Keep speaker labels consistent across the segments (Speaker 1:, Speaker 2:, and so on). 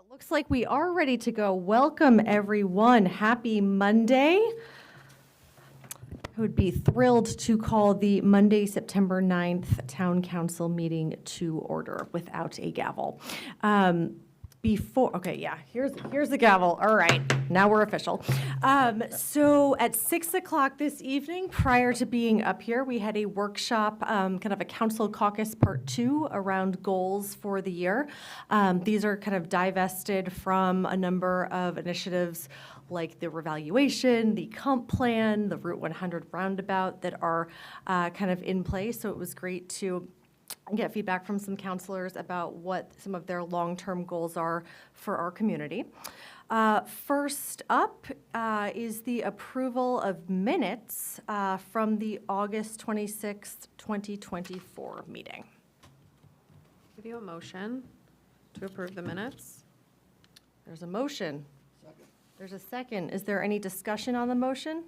Speaker 1: It looks like we are ready to go. Welcome, everyone. Happy Monday. I would be thrilled to call the Monday, September 9th Town Council meeting to order without a gavel. Here's the gavel. All right, now we're official. So at 6 o'clock this evening, prior to being up here, we had a workshop, kind of a council caucus part 2 around goals for the year. These are kind of divested from a number of initiatives like the revaluation, the comp plan, the Route 100 roundabout that are kind of in place. So it was great to get feedback from some counselors about what some of their long-term goals are for our community. First up is the approval of minutes from the August 26th, 2024 meeting.
Speaker 2: Give you a motion to approve the minutes.
Speaker 1: There's a motion. Second. There's a second. Is there any discussion on the motion?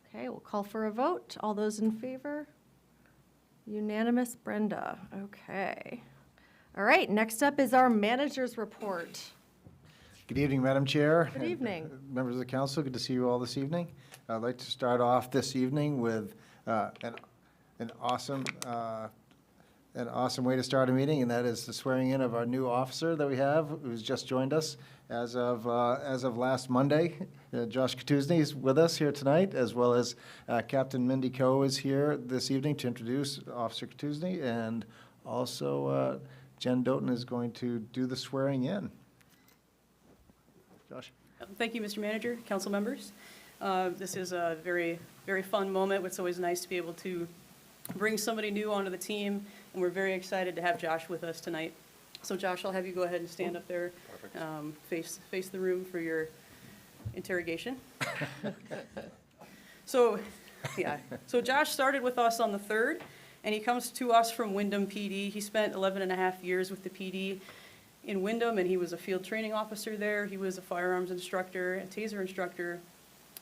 Speaker 1: Okay, we'll call for a vote. All those in favor? Unanimous, Brenda. Okay. All right, next up is our manager's report.
Speaker 3: Good evening, Madam Chair.
Speaker 1: Good evening.
Speaker 3: Members of the council, good to see you all this evening. I'd like to start off this evening with an awesome way to start a meeting, and that is the swearing in of our new officer that we have, who's just joined us as of last Monday. Josh Katuzny is with us here tonight, as well as Captain Mindy Coe is here this evening to introduce Officer Katuzny, and also Jen Doughton is going to do the swearing in. Josh.
Speaker 4: Thank you, Mr. Manager, council members. This is a very, very fun moment. It's always nice to be able to bring somebody new onto the team, and we're very excited to have Josh with us tonight. So Josh, I'll have you go ahead and stand up there, face the room for your interrogation. So Josh started with us on the 3rd, and he comes to us from Windham PD. He spent 11 and a half years with the PD in Windham, and he was a field training officer there. He was a firearms instructor, a taser instructor,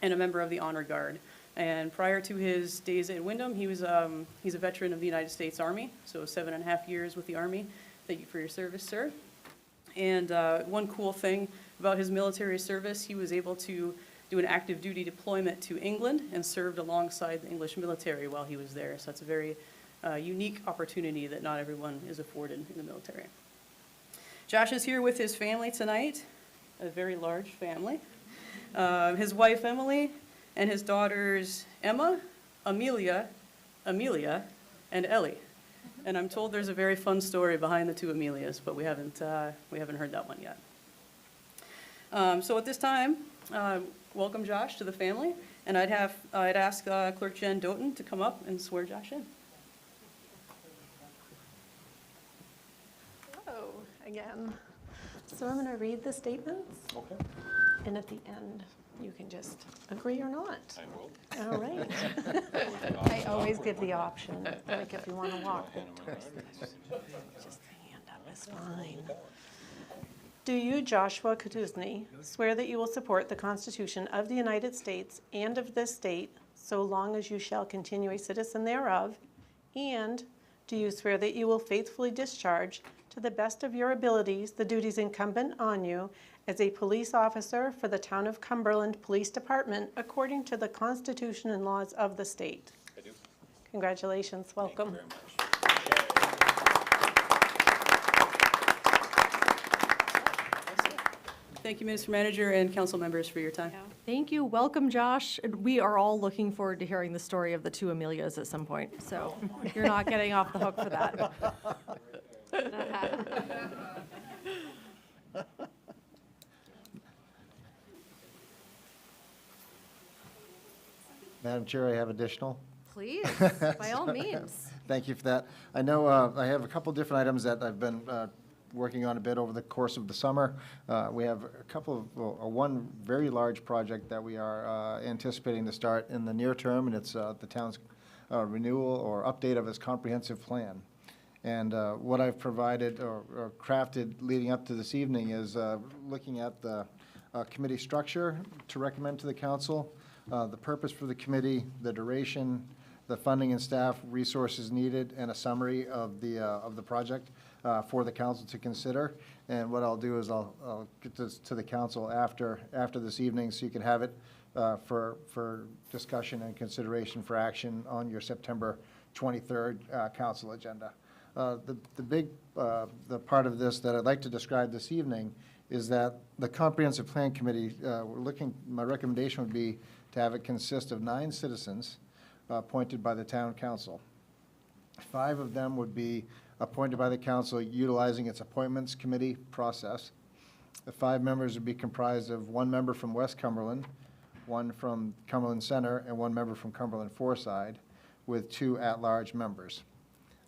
Speaker 4: and a member of the Honor Guard. And prior to his days at Windham, he's a veteran of the United States Army, so 7.5 years with the Army. Thank you for your service, sir. And one cool thing about his military service, he was able to do an active duty deployment to England and served alongside the English military while he was there. So that's a very unique opportunity that not everyone is afforded in the military. Josh is here with his family tonight, a very large family. His wife, Emily, and his daughters, Emma, Amelia, and Ellie. And I'm told there's a very fun story behind the two Amelias, but we haven't heard that one yet. So at this time, welcome Josh to the family, and I'd ask Clerk Jen Doughton to come up and swear Josh in.
Speaker 2: Hello again. So I'm going to read the statements.
Speaker 3: Okay.
Speaker 2: And at the end, you can just agree or not.
Speaker 5: I will.
Speaker 2: All right. I always give the option, like if you want to walk, just the hand up is fine. Do you, Joshua Katuzny, swear that you will support the Constitution of the United States and of this state, so long as you shall continue a citizen thereof? And do you swear that you will faithfully discharge, to the best of your abilities, the duties incumbent on you as a police officer for the Town of Cumberland Police Department according to the Constitution and laws of the state?
Speaker 5: I do.
Speaker 2: Congratulations. Welcome.
Speaker 5: Thank you very much.
Speaker 4: Thank you, Mr. Manager and council members, for your time.
Speaker 1: Thank you. Welcome, Josh. We are all looking forward to hearing the story of the two Amelias at some point, so you're not getting off the hook for that.
Speaker 3: Madam Chair, I have additional.
Speaker 1: Please, by all means.
Speaker 3: Thank you for that. I know I have a couple different items that I've been working on a bit over the course of the summer. We have a couple of, one very large project that we are anticipating to start in the near term, and it's the town's renewal or update of its comprehensive plan. And what I've provided or crafted leading up to this evening is looking at the committee structure to recommend to the council, the purpose for the committee, the duration, the funding and staff resources needed, and a summary of the project. for the council to consider. And what I'll do is I'll get this to the council after this evening, so you can have it for discussion and consideration for action on your September 23rd council agenda. The part of this that I'd like to describe this evening is that the Comprehensive Plan Committee, my recommendation would be to have it consist of 9 citizens appointed by the town council. 5 of them would be appointed by the council utilizing its appointments committee process. The 5 members would be comprised of 1 member from West Cumberland, 1 from Cumberland Center, and 1 member from Cumberland Foreside, with 2 at-large members.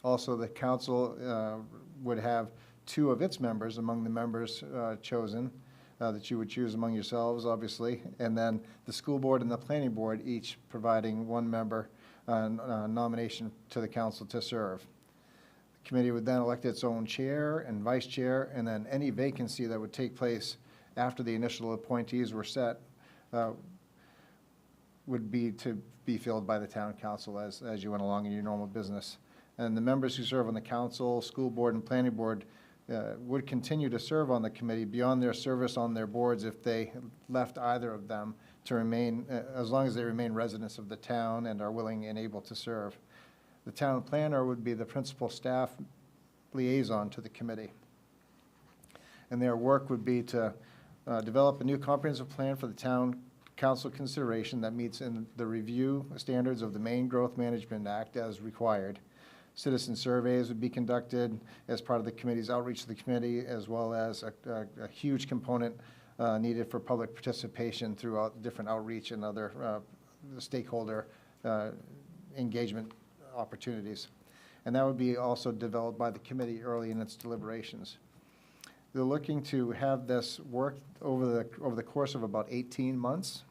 Speaker 3: Also, the council would have 2 of its members among the members chosen, that you would choose among yourselves, obviously, and then the school board and the planning board each providing 1 member nomination to the council to serve. The committee would then elect its own chair and vice chair, and then any vacancy that would take place after the initial appointees were set would be to be filled by the town council as you went along in your normal business. And the members who serve on the council, school board, and planning board would continue to serve on the committee beyond their service on their boards if they left either of them to remain, as long as they remain residents of the town and are willing and able to serve. The town planner would be the principal staff liaison to the committee. And their work would be to develop a new comprehensive plan for the town council consideration that meets in the review standards of the Maine Growth Management Act as required. Citizen surveys would be conducted as part of the committee's outreach to the committee, as well as a huge component needed for public participation throughout different outreach and other stakeholder engagement opportunities. And that would be also developed by the committee early in its deliberations. They're looking to have this work over the course of about 18 months.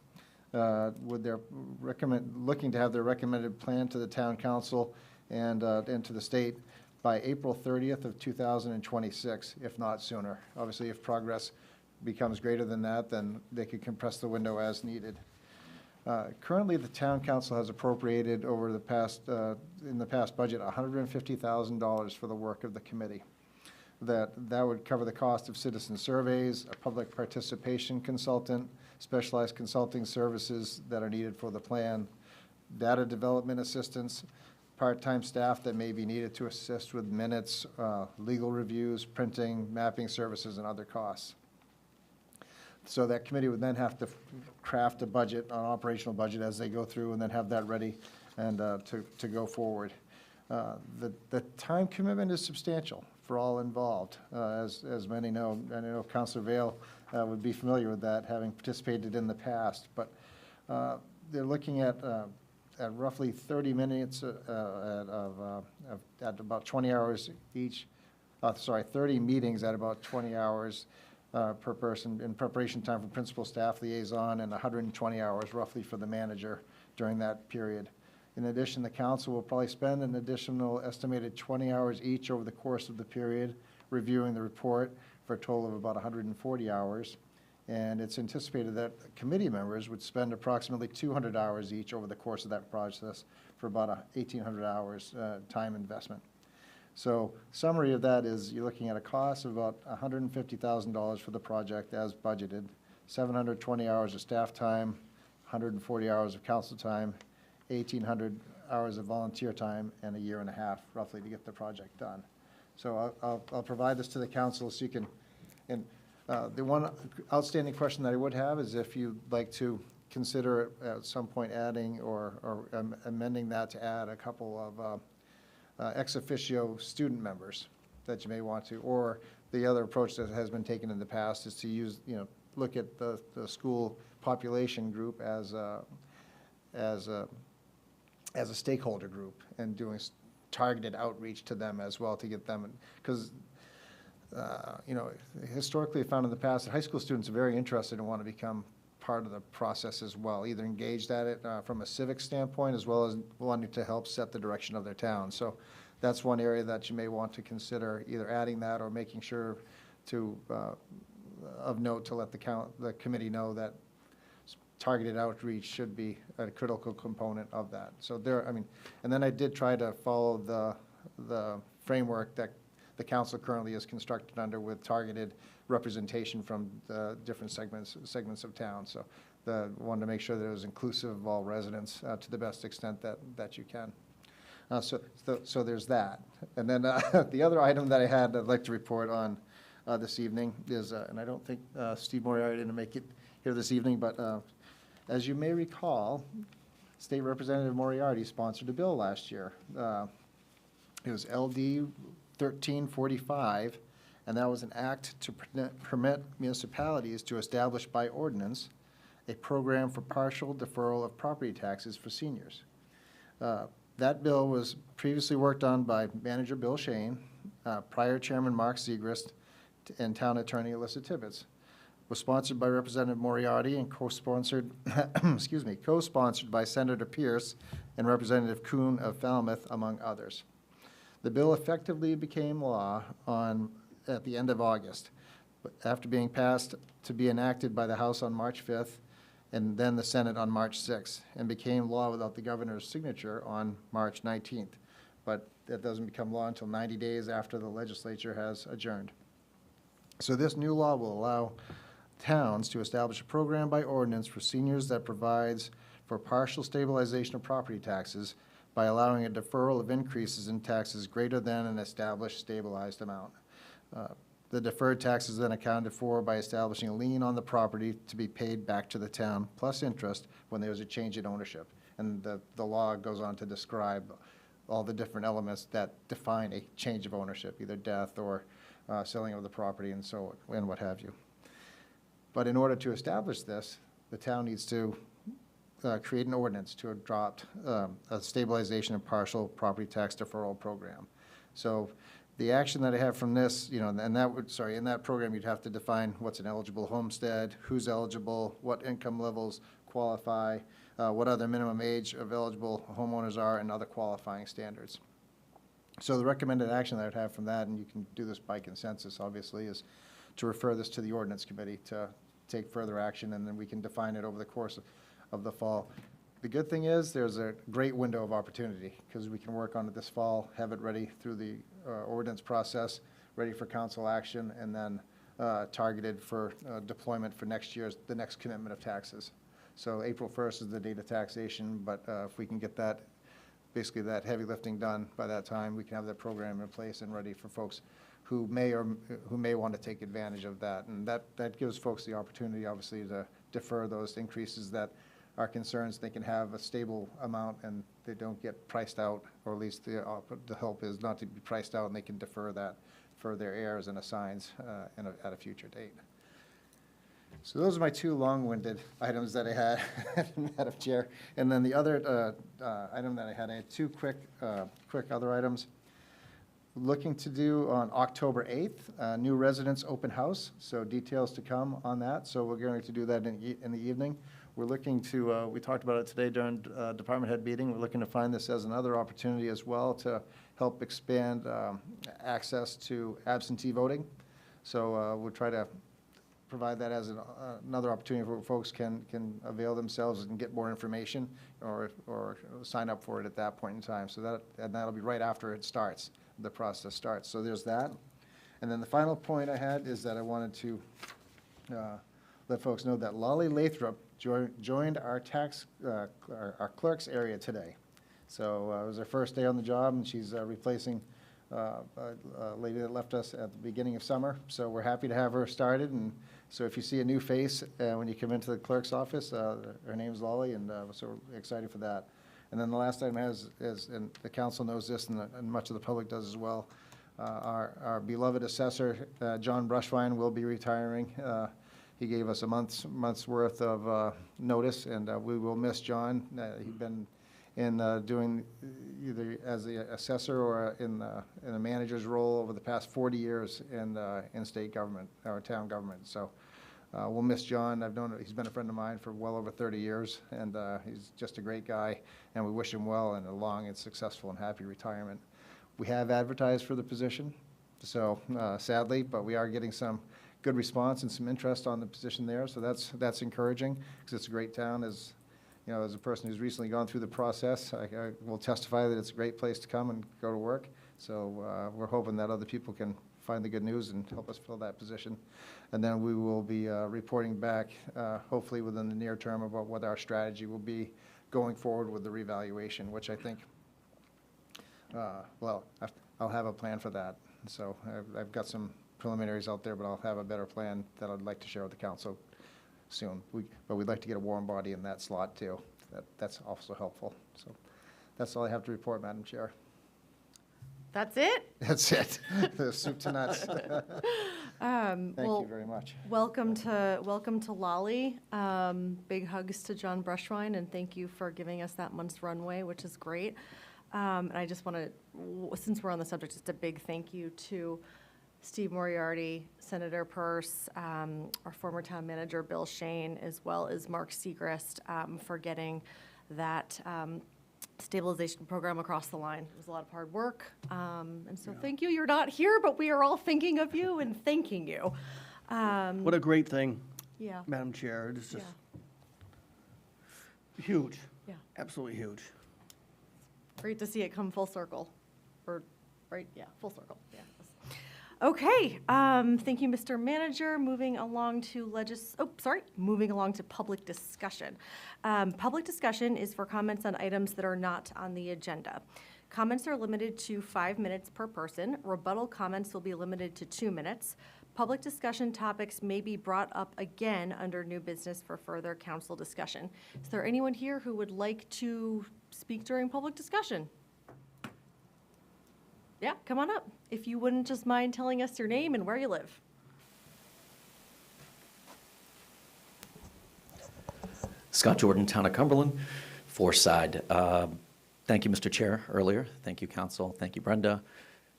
Speaker 3: Looking to have their recommended plan to the town council and to the state by April 30th of 2026, if not sooner. Obviously, if progress becomes greater than that, then they could compress the window as needed. Currently, the town council has appropriated over the past, in the past budget, $150,000 for the work of the committee. That would cover the cost of citizen surveys, a public participation consultant, specialized consulting services that are needed for the plan, data development assistance, part-time staff that may be needed to assist with minutes, legal reviews, printing, mapping services, and other costs. So that committee would then have to craft a budget, an operational budget as they go through, and then have that ready and to go forward. The time commitment is substantial for all involved, as many know. And I know Councilor Vail would be familiar with that, having participated in the past. But they're looking at roughly 30 minutes at about 20 hours each. 30 meetings at about 20 hours per person in preparation time for principal staff liaison, and 120 hours roughly for the manager during that period. In addition, the council will probably spend an additional estimated 20 hours each over the course of the period reviewing the report, for a total of about 140 hours. And it's anticipated that committee members would spend approximately 200 hours each over the course of that process, for about 1,800 hours time investment. So summary of that is you're looking at a cost of about $150,000 for the project as budgeted, 720 hours of staff time, 140 hours of council time, 1,800 hours of volunteer time, and a year and a half roughly to get the project done. So I'll provide this to the council so you can, and the one outstanding question that I would have is if you'd like to consider at some point adding or amending that to add a couple of ex officio student members that you may want to, or the other approach that has been taken in the past is to use, look at the school population group as a stakeholder group and doing targeted outreach to them as well to get them, because historically I found in the past that high school students are very interested and want to become part of the process as well, either engaged at it from a civic standpoint as well as wanting to help set the direction of their town. So that's one area that you may want to consider, either adding that or making sure to, of note, to let the committee know that targeted outreach should be a critical component of that. So and then I did try to follow the framework that the council currently is constructed under with targeted representation from the different segments of town. So wanted to make sure that it was inclusive of all residents to the best extent that you can. So there's that. And then the other item that I had I'd like to report on this evening is, and I don't think Steve Moriarty didn't make it here this evening, but as you may recall, State Representative Moriarty sponsored a bill last year. It was LD 1345, and that was an act to permit municipalities to establish by ordinance a program for partial deferral of property taxes for seniors. That bill was previously worked on by Manager Bill Shane, prior Chairman Mark Segrist, and Town Attorney Alyssa Tibbetts. Was sponsored by Representative Moriarty and co-sponsored, co-sponsored by Senator Pierce and Representative Kuhn of Falmouth, among others. The bill effectively became law at the end of August, after being passed to be enacted by the House on March 5th and then the Senate on March 6th, and became law without the governor's signature on March 19th. But that doesn't become law until 90 days after the legislature has adjourned. So this new law will allow towns to establish a program by ordinance for seniors that provides for partial stabilization of property taxes by allowing a deferral of increases in taxes greater than an established stabilized amount. The deferred tax is then accounted for by establishing a lien on the property to be paid back to the town, plus interest, when there's a change in ownership. And the law goes on to describe all the different elements that define a change of ownership, either death or selling of the property and so on, and what have you. But in order to establish this, the town needs to create an ordinance to adopt a stabilization and partial property tax deferral program. So the action that I have from this, and that would, in that program, you'd have to define what's an eligible homestead, who's eligible, what income levels qualify, what other minimum age of eligible homeowners are, and other qualifying standards. So the recommended action that I'd have from that, and you can do this by consensus, obviously, is to refer this to the ordinance committee to take further action, and then we can define it over the course of the fall. The good thing is there's a great window of opportunity because we can work on it this fall, have it ready through the ordinance process, ready for council action, and then targeted for deployment for the next commitment of taxes. So April 1st is the date of taxation, but if we can get that, basically that heavy lifting done by that time, we can have that program in place and ready for folks who may want to take advantage of that. And that gives folks the opportunity, obviously, to defer those increases that are concerns. They can have a stable amount and they don't get priced out, or at least the hope is not to be priced out, and they can defer that for their heirs and assigns at a future date. So those are my two long-winded items that I had, Madam Chair. And then the other item that I had two quick other items. Looking to do on October 8th, new residents open house, so details to come on that. So we're going to do that in the evening. We're looking to, we talked about it today during department head meeting, we're looking to find this as another opportunity as well to help expand access to absentee voting. So we'll try to provide that as another opportunity where folks can avail themselves and get more information or sign up for it at that point in time. So that'll be right after it starts, the process starts. So there's that. And then the final point I had is that I wanted to let folks know that Lolly Lathrop joined our our clerk's area today. So it was her first day on the job, and she's replacing a lady that left us at the beginning of summer. So we're happy to have her started. And so if you see a new face when you come into the clerk's office, her name's Lolly, and so we're excited for that. And then the last item is, and the council knows this, and much of the public does as well, our beloved assessor, John Brushwine, will be retiring. He gave us a month's worth of notice, and we will miss John. He's been in doing either as the assessor or in a manager's role over the past 40 years in state government, or town government. So we'll miss John. He's been a friend of mine for well over 30 years, and he's just a great guy, and we wish him well and a long and successful and happy retirement. We have advertised for the position, so sadly, but we are getting some good response and some interest on the position there, so that's encouraging, because it's a great town. As you know, as a person who's recently gone through the process, I will testify that it's a great place to come and go to work. So we're hoping that other people can find the good news and help us fill that position. And then we will be reporting back, hopefully within the near term, about what our strategy will be going forward with the revaluation, which I think, well, I'll have a plan for that. So I've got some preliminaries out there, but I'll have a better plan that I'd like to share with the council soon. But we'd like to get a warm body in that slot too. That's also helpful. So that's all I have to report, Madam Chair.
Speaker 1: That's it?
Speaker 3: That's it. The soup to nuts. Thank you very much.
Speaker 1: Welcome to Lolly. Big hugs to John Brushwine, and thank you for giving us that month's runway, which is great. And I just want to, since we're on the subject, just a big thank you to Steve Moriarty, Senator Peirce, our former town manager, Bill Shane, as well as Mark Segrist, for getting that stabilization program across the line. It was a lot of hard work. And so thank you. You're not here, but we are all thinking of you and thanking you.
Speaker 5: What a great thing,
Speaker 1: Yeah.
Speaker 5: Madam Chair. It's just
Speaker 1: Yeah.
Speaker 5: huge.
Speaker 1: Yeah.
Speaker 5: Absolutely huge.
Speaker 1: Great to see it come full circle. Or, right? Yeah, full circle. Yeah. Okay. Thank you, Mr. Manager. Moving along to moving along to public discussion. Public discussion is for comments on items that are not on the agenda. Comments are limited to 5 minutes per person. Rebuttal comments will be limited to 2 minutes. Public discussion topics may be brought up again under new business for further council discussion. Is there anyone here who would like to speak during public discussion? Yeah, come on up. If you wouldn't just mind telling us your name and where you live.
Speaker 6: Scott Jordan, Town of Cumberland, Forside. Thank you, Mr. Chair, earlier. Thank you, Council. Thank you, Brenda.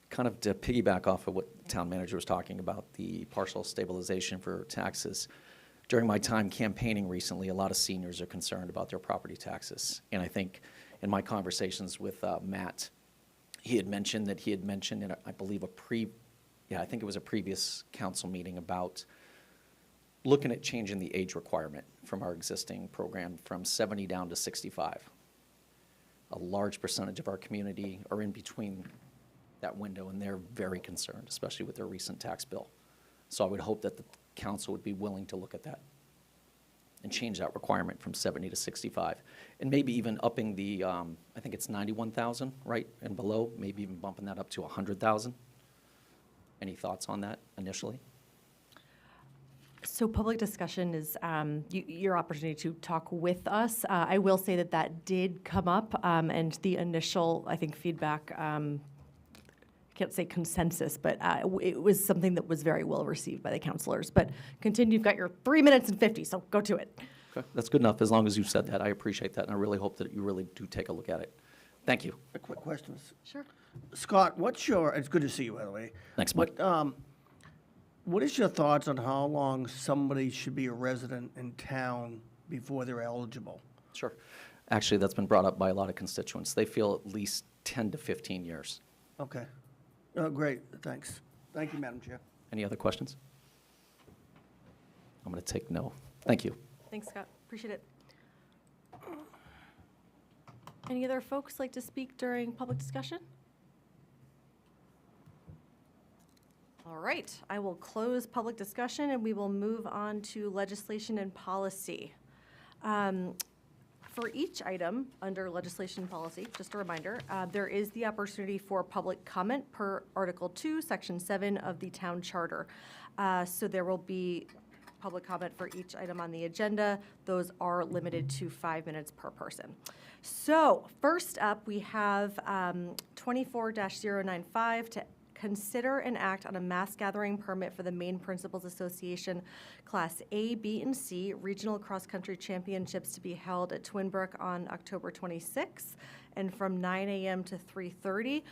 Speaker 6: Kind of to piggyback off of what the Town Manager was talking about, the partial stabilization for taxes. During my time campaigning recently, a lot of seniors are concerned about their property taxes. And I think in my conversations with Matt, he had mentioned in, I believe, I think it was a previous council meeting about looking at changing the age requirement from our existing program from 70 down to 65. A large percentage of our community are in between that window, and they're very concerned, especially with their recent tax bill. So I would hope that the council would be willing to look at that and change that requirement from 70 to 65. And maybe even upping the, I think it's 91,000, right, and below, maybe even bumping that up to 100,000. Any thoughts on that initially?
Speaker 1: So public discussion is your opportunity to talk with us. I will say that that did come up, and the initial, I think, feedback, I can't say consensus, but it was something that was very well received by the councilors. But continue, you've got your 3 minutes and 50, so go to it.
Speaker 6: Okay, that's good enough. As long as you said that, I appreciate that, and I really hope that you really do take a look at it. Thank you.
Speaker 5: A quick question.
Speaker 1: Sure.
Speaker 5: Scott, it's good to see you, by the way.
Speaker 6: Thanks, Mike.
Speaker 5: What is your thoughts on how long somebody should be a resident in town before they're eligible?
Speaker 6: Sure. Actually, that's been brought up by a lot of constituents. They feel at least 10 to 15 years.
Speaker 5: Okay. Great, thanks. Thank you, Madam Chair.
Speaker 6: Any other questions? I'm going to take no. Thank you.
Speaker 1: Thanks, Scott. Appreciate it. Any other folks like to speak during public discussion? All right, I will close public discussion and we will move on to legislation and policy. For each item under legislation and policy, just a reminder, there is the opportunity for public comment per Article 2, Section 7 of the Town Charter. So there will be public comment for each item on the agenda. Those are limited to 5 minutes per person. So first up, we have 24-095 to consider and act on a mass gathering permit for the Maine Principals Association Class A, B, and C Regional Cross Country Championships to be held at Twinbrook on October 26th and from 9 a.m. to 3:30.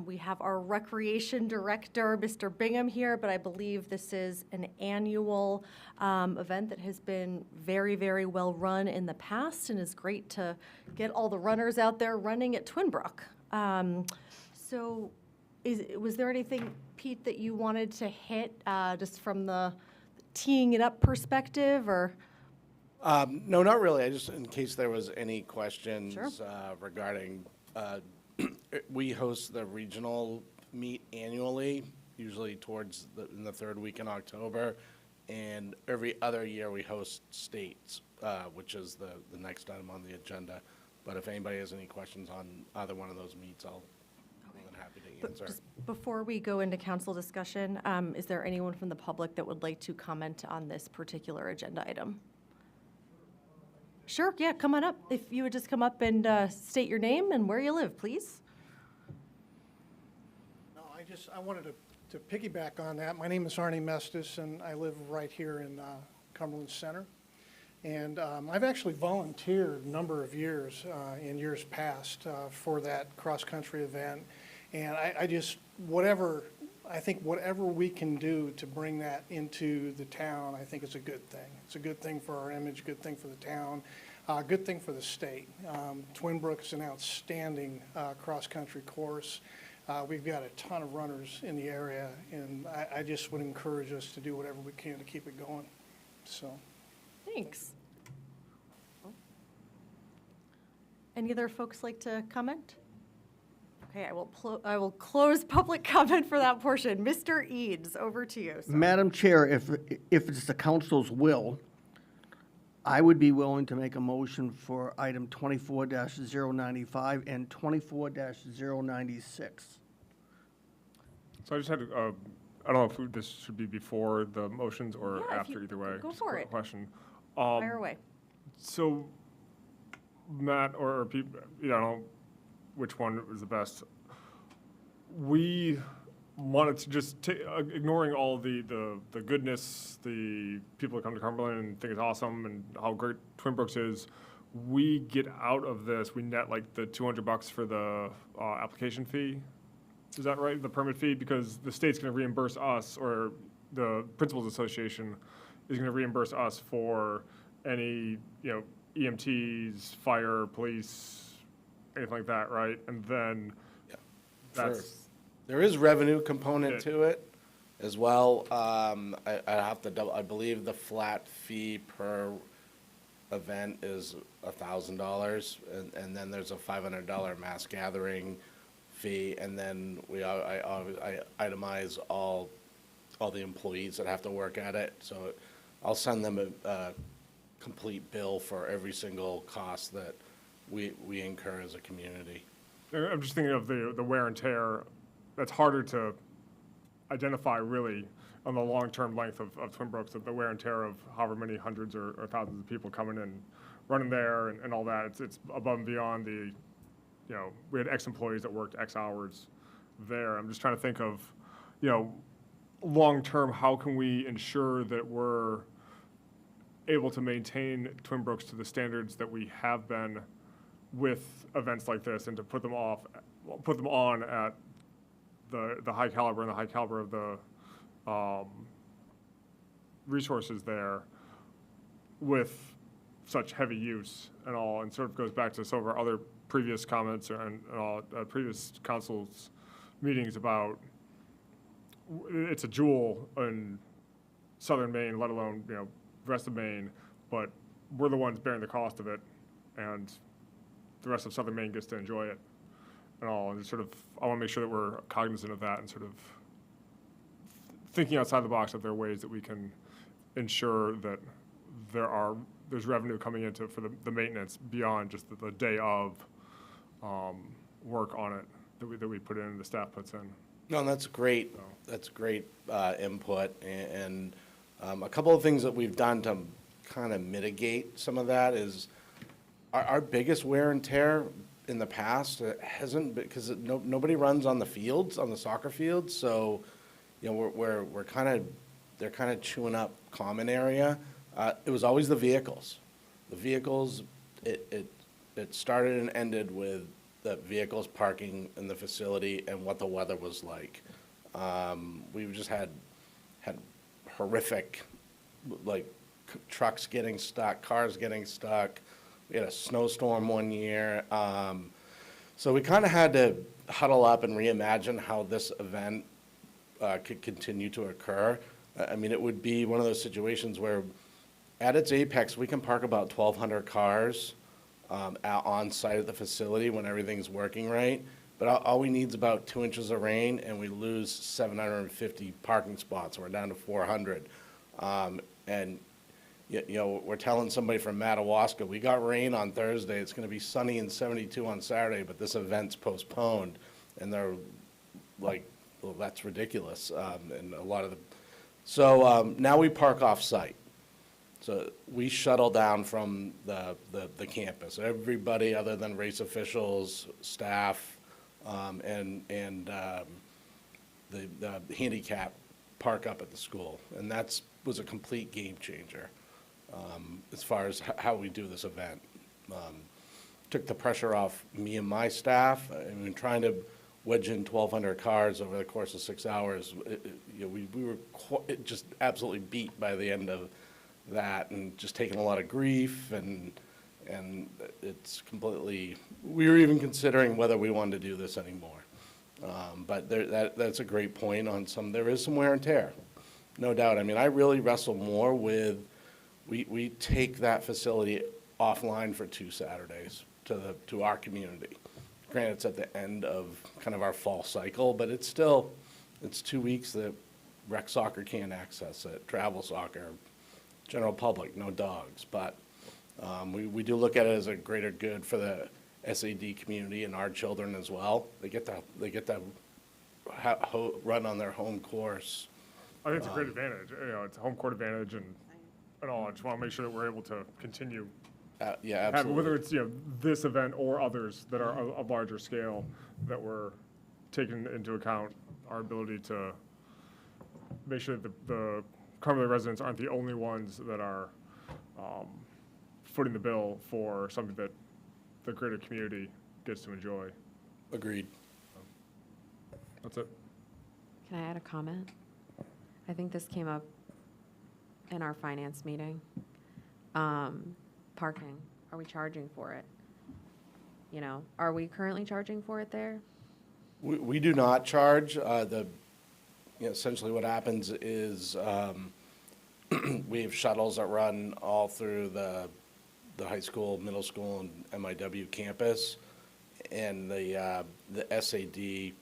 Speaker 1: We have our Recreation Director, Mr. Bingham, here, but I believe this is an annual event that has been very, very well run in the past and is great to get all the runners out there running at Twinbrook. So was there anything, Pete, that you wanted to hit just from the teeing it up perspective, or?
Speaker 7: No, not really. I just, in case there was any questions
Speaker 1: Sure.
Speaker 7: regarding We host the regional meet annually, usually towards in the third week in October. And every other year we host states, which is the next item on the agenda. But if anybody has any questions on either one of those meets, I'll be more than happy to
Speaker 1: But
Speaker 7: answer.
Speaker 1: just before we go into council discussion, is there anyone from the public that would like to comment on this particular agenda item? Sure, yeah, come on up. If you would just come up and state your name and where you live, please.
Speaker 8: No, I wanted to piggyback on that. My name is Arnie Mestis, and I live right here in Cumberland Center. And I've actually volunteered a number of years in years past for that cross-country event. And I just, I think whatever we can do to bring that into the town, I think is a good thing. It's a good thing for our image, good thing for the town, good thing for the state. Twin Brook is an outstanding cross-country course. We've got a ton of runners in the area, and I just would encourage us to do whatever we can to keep it going, so.
Speaker 1: Thanks. Any other folks like to comment? Okay, I will close public comment for that portion. Mr. Eads, over to you. sir.
Speaker 5: Madam Chair, if it's the council's will, I would be willing to make a motion for item 24-095 and 24-096.
Speaker 9: So I just had, I don't know if this should be before the motions or
Speaker 1: Yeah, if
Speaker 9: after,
Speaker 1: you-
Speaker 9: either way.
Speaker 1: go
Speaker 9: Just
Speaker 1: for
Speaker 9: a
Speaker 1: it.
Speaker 9: Question.
Speaker 1: Fire away.
Speaker 9: So Matt, or people, I don't know which one was the best. We wanted to just ignoring all the goodness, the people that come to Cumberland and think it's awesome and how great Twin Brooks is. We get out of this, we net like the $200 for the application fee. Is that right? The permit fee, because the state's going to reimburse us, or the Principals Association is going to reimburse us for any, EMTs, fire, police, anything like that, right? And then
Speaker 7: Yeah.
Speaker 9: that's,
Speaker 7: There is revenue component
Speaker 9: Yeah.
Speaker 7: to it as well. I have to double, I believe the flat fee per event is $1,000, and then there's a $500 mass gathering fee, and then I itemize all the employees that have to work at it. So I'll send them a complete bill for every single cost that we incur as a community.
Speaker 9: I'm just thinking of the wear and tear. That's harder to identify really on the long-term length of Twin Brooks, the wear and tear of however many hundreds or thousands of people coming in, running there and all that. It's above and beyond the, we had X employees that worked X hours there. I'm just trying to think of, long-term, how can we ensure that we're able to maintain Twin Brooks to the standards that we have been with events like this, and to put them on at the high caliber and the high caliber of the resources there with such heavy use and all, and sort of goes back to some of our other previous comments and previous council's meetings about it's a jewel in southern Maine, let alone, the rest of Maine, but we're the ones bearing the cost of it, and the rest of southern Maine gets to enjoy it and all. And sort of, I want to make sure that we're cognizant of that and sort of thinking outside the box, that there are ways that we can ensure that there's revenue coming into for the maintenance beyond just the day of work on it that we put in, the staff puts in.
Speaker 7: No, that's great. That's great input. And a couple of things that we've done to kind of mitigate some of that is our biggest wear and tear in the past hasn't been, because nobody runs on the fields, on the soccer fields. So, we're kind of, they're kind of chewing up common area. It was always the vehicles. The vehicles, it started and ended with the vehicles parking in the facility and what the weather was like. We've just had horrific, like, trucks getting stuck, cars getting stuck. We had a snowstorm one year. So we kind of had to huddle up and reimagine how this event could continue to occur. I mean, it would be one of those situations where at its apex, we can park about 1,200 cars on site at the facility when everything's working right. But all we need is about 2 inches of rain, and we lose 750 parking spots, and we're down to 400. And, you know, we're telling somebody from Madawaska, we got rain on Thursday, it's gonna be sunny and 72 on Saturday, but this event's postponed. And they're like, well, that's ridiculous. And a lot of the, so now we park off-site. So we shuttle down from the campus. Everybody other than race officials, staff, and the handicap park up at the school. And was a complete game changer as far as how we do this event. Took the pressure off me and my staff. I mean, trying to wedge in 1,200 cars over the course of 6 hours, you know, we were just absolutely beat by the end of that, and just taking a lot of grief, and it's completely, we were even considering whether we wanted to do this anymore. But that's a great point on there is some wear and tear, no doubt. I mean, I really wrestle more with, we take that facility offline for 2 Saturdays to our community. Granted, it's at the end of kind of our fall cycle, but it's 2 weeks that rec soccer can't access it, travel soccer, general public, no dogs. But we do look at it as a greater good for the SAD community and our children as well. They get to run on their home course.
Speaker 9: I think it's a great advantage. You know, it's a home court advantage and all. I just want to make sure that we're able to continue
Speaker 7: Yeah,
Speaker 9: having,
Speaker 7: absolutely.
Speaker 9: whether it's, you know, this event or others that are of larger scale, that we're taking into account our ability to make sure that the Cumberland residents aren't the only ones that are footing the bill for something that the greater community gets to enjoy.
Speaker 7: Agreed.
Speaker 9: That's it.
Speaker 10: Can I add a comment? I think this came up in our finance meeting. Parking, are we charging for it? You know, are we currently charging for it there?
Speaker 7: We do not charge. Essentially what happens is we have shuttles that run all through the high school, middle school, and MIW campus. And the SAD,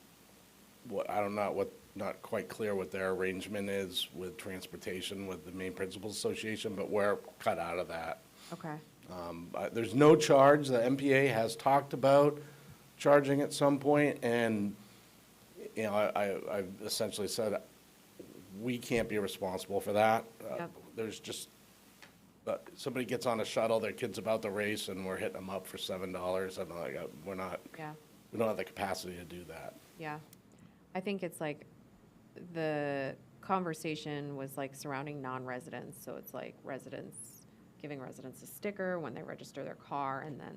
Speaker 7: not quite clear what their arrangement is with transportation with the Maine Principals Association, but we're cut out of that.
Speaker 10: Okay.
Speaker 7: There's no charge. The MPA has talked about charging at some point, and, you know, I've essentially said we can't be responsible for that.
Speaker 10: Yep.
Speaker 7: There's just, somebody gets on a shuttle, their kid's about to race, and we're hitting them up for $7. I'm like,
Speaker 10: Yeah.
Speaker 7: we don't have the capacity to do that.
Speaker 10: Yeah. I think it's like the conversation was like surrounding non-residents. So it's like giving residents a sticker when they register their car. And then,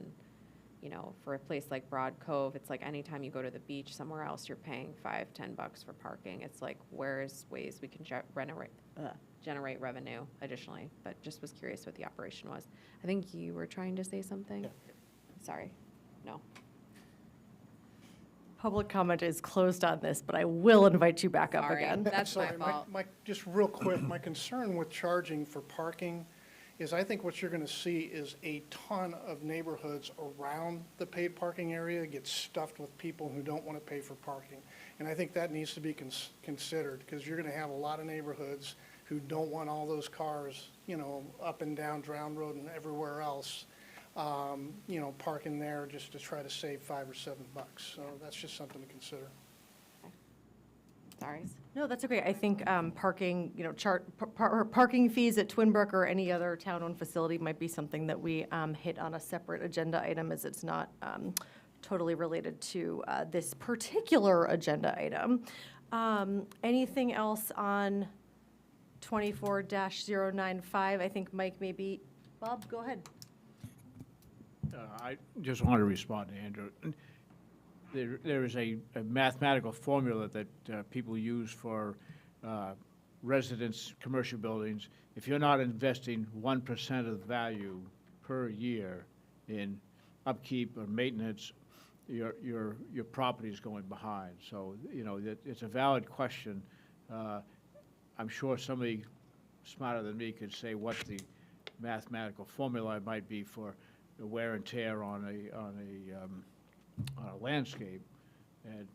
Speaker 10: you know, for a place like Broad Cove, it's like anytime you go to the beach somewhere else, you're paying $5-10 for parking. It's like, where's ways we can generate revenue additionally? But just was curious what the operation was. I think you were trying to say something?
Speaker 7: Yeah.
Speaker 10: Sorry. No.
Speaker 1: Public comment is closed on this, but I will invite you back up
Speaker 10: Sorry.
Speaker 1: again.
Speaker 10: That's my
Speaker 8: Sorry,
Speaker 10: fault.
Speaker 8: just real quick, my concern with charging for parking is I think what you're going to see is a ton of neighborhoods around the paid parking area get stuffed with people who don't want to pay for parking. And I think that needs to be considered, because you're going to have a lot of neighborhoods who don't want all those cars, you know, up and down Drown Road and everywhere else, you know, parking there just to try to save $5 or $7. So that's just something to consider.
Speaker 10: Sorry.
Speaker 1: No, that's okay. I think parking, you know, parking fees at Twin Brook or any other town-owned facility might be something that we hit on a separate agenda item, as it's not totally related to this particular agenda item. Anything else on 24-095? I think Mike maybe, Bob, go ahead.
Speaker 11: I just want to respond to Andrew. There is a mathematical formula that people use for residence, commercial buildings. If you're not investing 1% of the value per year in upkeep or maintenance, your property is going behind. So, you know, it's a valid question. I'm sure somebody smarter than me could say what the mathematical formula might be for the wear and tear on a landscape, and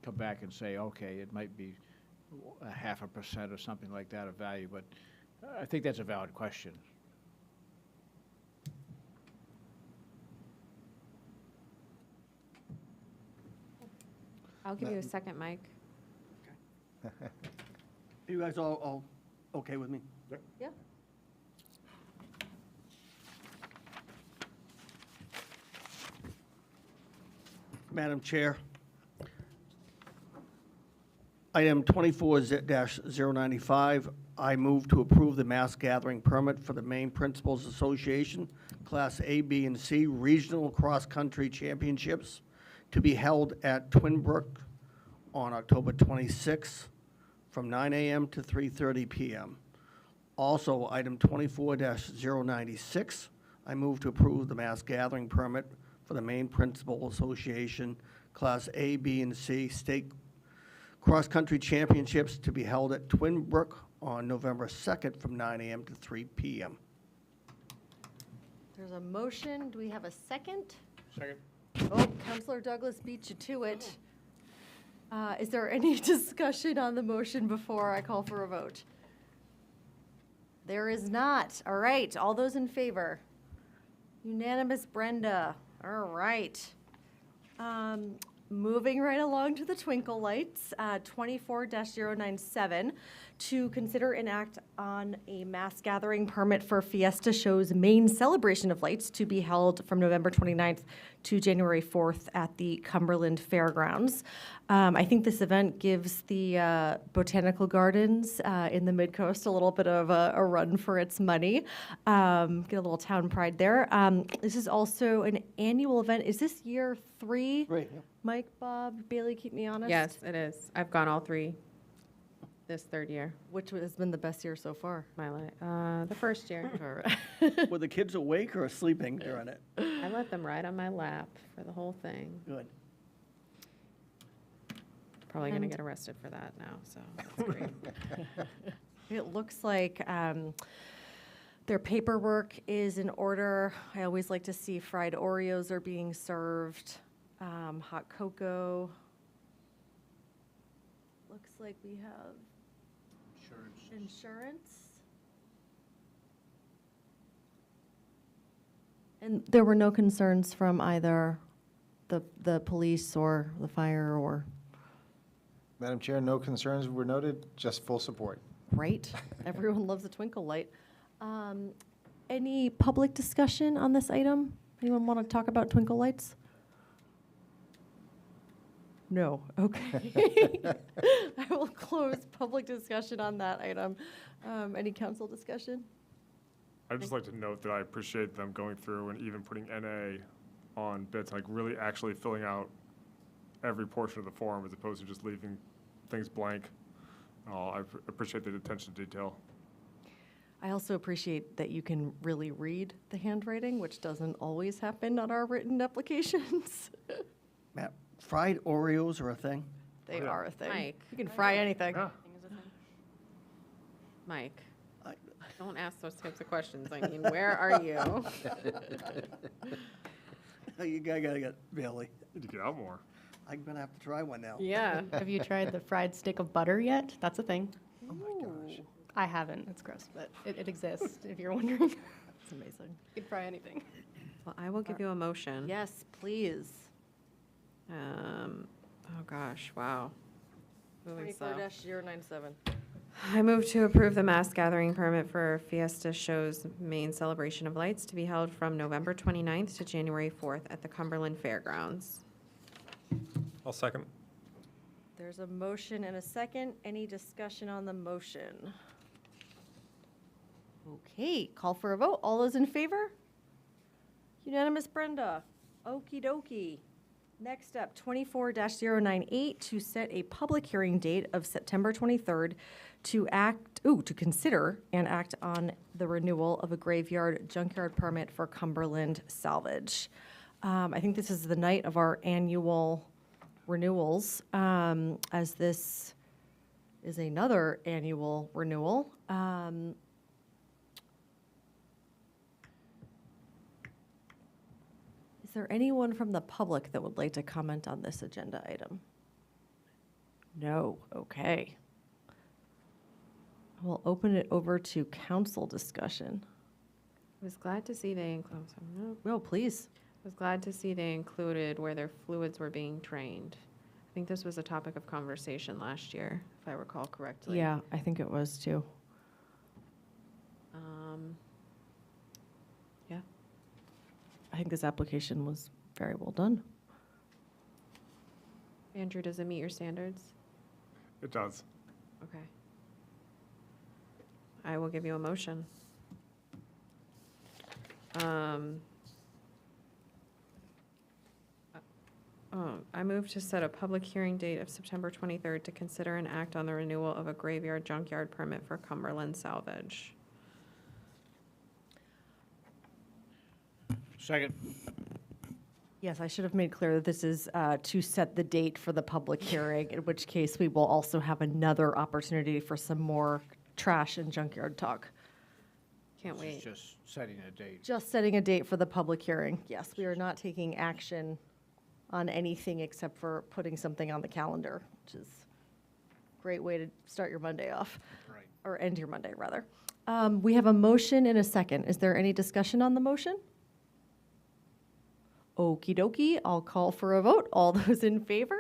Speaker 11: come back and say, okay, it might be a 0.5% or something like that of value, but I think that's a valid question.
Speaker 10: I'll give you a second, Mike.
Speaker 5: You guys all okay with me?
Speaker 1: Yeah.
Speaker 5: Madam Chair, item 24-095, I move to approve the mass gathering permit for the Maine Principals Association, Class A, B, and C Regional Cross-Country Championships to be held at Twin Brook on October 26th from 9 a.m. to 3:30 p.m. Also, item 24-096, I move to approve the mass gathering permit for the Maine Principal Association, Class A, B, and C State Cross-Country Championships to be held at Twin Brook on November 2nd from 9 a.m. to 3 p.m.
Speaker 1: There's a motion. Do we have a second?
Speaker 9: Second.
Speaker 1: Oh, Counselor Douglas beat you to it. Is there any discussion on the motion before I call for a vote? There is not. All right, all those in favor? Unanimous, Brenda. All right. Moving right along to the twinkle lights, 24-097, to consider and act on a mass gathering permit for Fiesta Show's main celebration of lights to be held from November 29th to January 4th at the Cumberland Fairgrounds. I think this event gives the Botanical Gardens in the Mid-Coast a little bit of a run for its money. Get a little town pride there. This is also an annual event. Is this year 3?
Speaker 5: Right, yeah.
Speaker 1: Mike, Bob, Bailey, keep me honest.
Speaker 10: Yes, it is. I've gone all 3 this third year,
Speaker 1: Which has been the best year so far?
Speaker 10: my life. The first year.
Speaker 5: Were the kids awake or sleeping during it?
Speaker 10: I let them ride on my lap for the whole thing.
Speaker 5: Good.
Speaker 10: Probably going to
Speaker 1: And-
Speaker 10: get arrested for that now, so that's great.
Speaker 1: It looks like their paperwork is in order. I always like to see fried Oreos are being served, hot cocoa. Looks like we have insurance. And there were no concerns from either the police or the fire or,
Speaker 3: Madam Chair, no concerns were noted, just full support.
Speaker 1: right? Everyone loves a twinkle light. Any public discussion on this item? Anyone want to talk about twinkle lights? No, okay. I will close public discussion on that item. Any council discussion?
Speaker 9: I'd just like to note that I appreciate them going through and even putting NA on bits, like really actually filling out every portion of the form as opposed to just leaving things blank. I appreciate the attention to detail.
Speaker 1: I also appreciate that you can really read the handwriting, which doesn't always happen on our written applications.
Speaker 5: Matt, fried Oreos are a thing?
Speaker 1: They are a thing.
Speaker 10: Mike.
Speaker 1: You can fry anything.
Speaker 9: Yeah.
Speaker 10: Mike,
Speaker 5: I-
Speaker 10: don't ask those types of questions. I mean, where are you?
Speaker 5: You gotta get Bailey.
Speaker 9: Need to get out more.
Speaker 5: I'm gonna have to try one now.
Speaker 10: Yeah.
Speaker 12: Have you tried the fried stick of butter yet? That's a thing.
Speaker 5: Oh my gosh.
Speaker 12: I haven't. It's gross, but it exists, if you're wondering.
Speaker 1: It's amazing.
Speaker 12: You can fry anything.
Speaker 10: Well, I will give you a motion.
Speaker 1: Yes, please.
Speaker 10: Oh gosh, wow. Moving slow.
Speaker 1: 24-097.
Speaker 10: I move to approve the mass gathering permit for Fiesta Show's main celebration of lights to be held from November 29th to January 4th at the Cumberland Fairgrounds.
Speaker 9: I'll second.
Speaker 1: There's a motion and a second. Any discussion on the motion? Okay, call for a vote. All those in favor? Unanimous, Brenda. Okey dokey. Next up, 24-098, to set a public hearing date of September 23rd to consider and act on the renewal of a graveyard junkyard permit for Cumberland Salvage. I think this is the night of our annual renewals, as this is another annual renewal. Is there anyone from the public that would like to comment on this agenda item? No, okay. We'll open it over to council discussion.
Speaker 10: I was glad to see they include,
Speaker 1: No, please.
Speaker 10: I was glad to see they included where their fluids were being trained. I think this was a topic of conversation last year, if I recall correctly.
Speaker 1: Yeah, I think it was too.
Speaker 10: Yeah.
Speaker 1: I think this application was very well done.
Speaker 10: Andrew, does it meet your standards?
Speaker 9: It does.
Speaker 10: Okay. I will give you a motion. I move to set a public hearing date of September 23rd to consider and act on the renewal of a graveyard junkyard permit for Cumberland salvage.
Speaker 11: Second.
Speaker 1: Yes, I should have made clear that this is to set the date for the public hearing, in which case we will also have another opportunity for some more trash and junkyard talk.
Speaker 10: Can't
Speaker 11: This is
Speaker 10: wait.
Speaker 11: just setting a date.
Speaker 1: Just setting a date for the public hearing. Yes, we are not taking action on anything except for putting something on the calendar, which is a great way to start your Monday off.
Speaker 11: Right.
Speaker 1: Or end your Monday, rather. We have a motion and a second. Is there any discussion on the motion? Okey dokey, I'll call for a vote. All those in favor?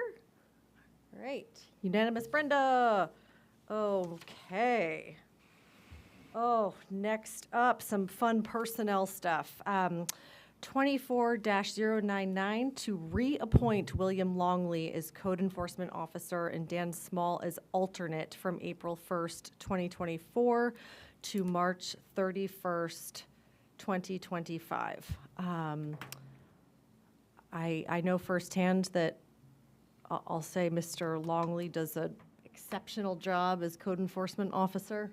Speaker 1: All right, unanimous, Brenda. Okay. Oh, next up, some fun personnel stuff. 24-099 to reappoint William Longley as Code Enforcement Officer and Dan Small as alternate from April 1st, 2024 to March 31st, 2025. I know firsthand that I'll say Mr. Longley does an exceptional job as Code Enforcement Officer.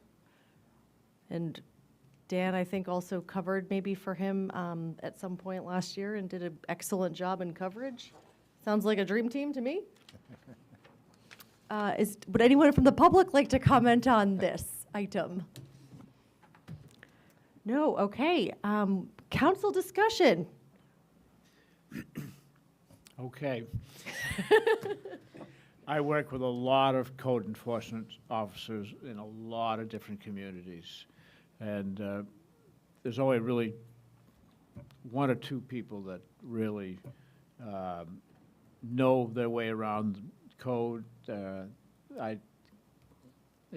Speaker 1: And Dan, I think, also covered maybe for him at some point last year and did an excellent job in coverage. Sounds like a dream team to me. Would anyone from the public like to comment on this item? No, okay. Council discussion.
Speaker 11: Okay. I work with a lot of code enforcement officers in a lot of different communities. And there's only really one or two people that really know their way around code. I